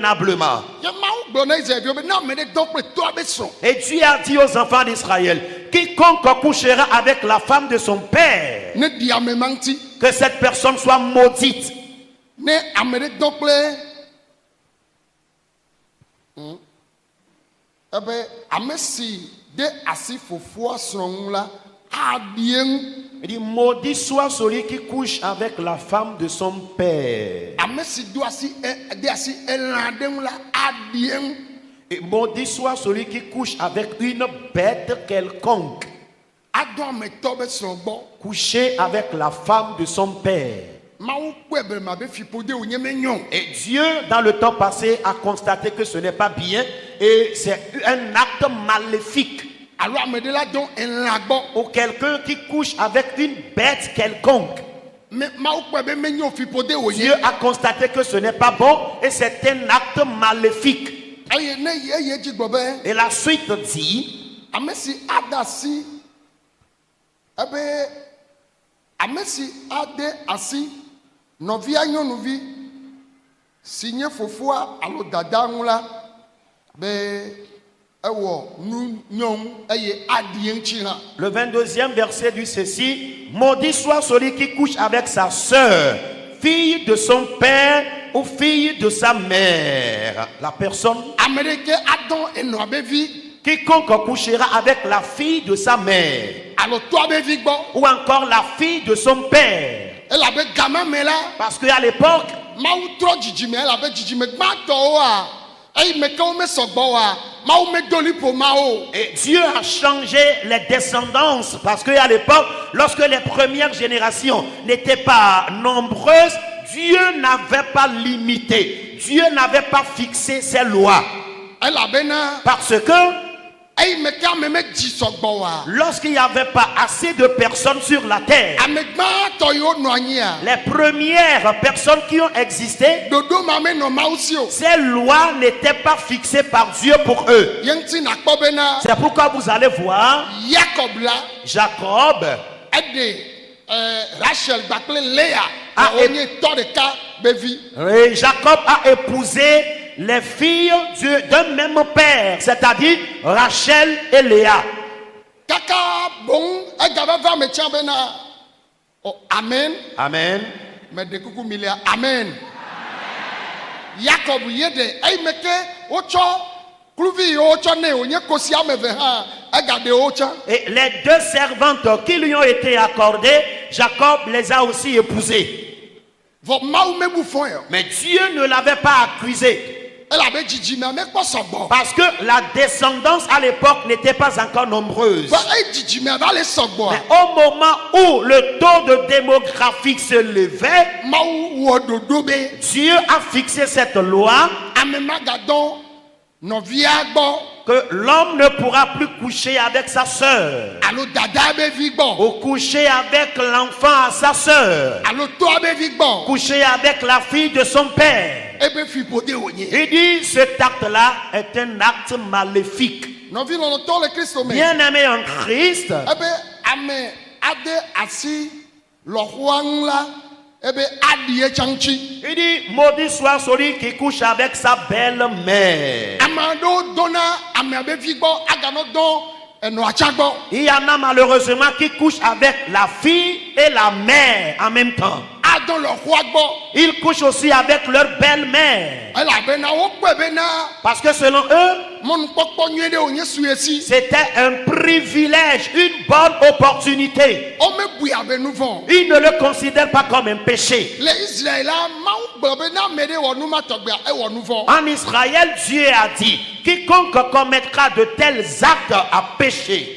convenablement. Et Dieu a dit aux enfants d'Israël, quiconque couchera avec la femme de son père, que cette personne soit maudite. Il dit, maudit soit celui qui couche avec la femme de son père. Et maudit soit celui qui couche avec une bête quelconque. Coucher avec la femme de son père. Et Dieu, dans le temps passé, a constaté que ce n'est pas bien et c'est un acte maléfique. Ou quelqu'un qui couche avec une bête quelconque. Dieu a constaté que ce n'est pas bon et c'est un acte maléfique. Et la suite dit, le 22e verset dit ceci: maudit soit celui qui couche avec sa sœur, fille de son père ou fille de sa mère. La personne, quiconque couchera avec la fille de sa mère ou encore la fille de son père. Parce qu'à l'époque, et Dieu a changé les descendances, parce qu'à l'époque, lorsque les premières générations n'étaient pas nombreuses, Dieu n'avait pas limité, Dieu n'avait pas fixé ses lois. Parce que lorsqu'il n'y avait pas assez de personnes sur la terre, les premières personnes qui ont existé, ces lois n'étaient pas fixées par Dieu pour eux. C'est pourquoi vous allez voir Jacob Jacob a épousé les filles d'un même père, c'est-à-dire Rachel et Léa. Amen. Amen. Et les deux servantes qui lui ont été accordées, Jacob les a aussi épousées. Mais Dieu ne l'avait pas accusé. Parce que la descendance à l'époque n'était pas encore nombreuse. Mais au moment où le taux de démographie se levait, Dieu a fixé cette loi que l'homme ne pourra plus coucher avec sa sœur ou coucher avec l'enfant à sa sœur, coucher avec la fille de son père. Il dit cet acte-là est un acte maléfique. Bien-aimé en Christ, il dit maudit soit celui qui couche avec sa belle-mère. Il y en a malheureusement qui couchent avec la fille et la mère en même temps. Ils couchent aussi avec leur belle-mère. Parce que selon eux, c'était un privilège, une bonne opportunité. Ils ne le considèrent pas comme un péché. En Israël, Dieu a dit, quiconque commettra de tels actes a péché.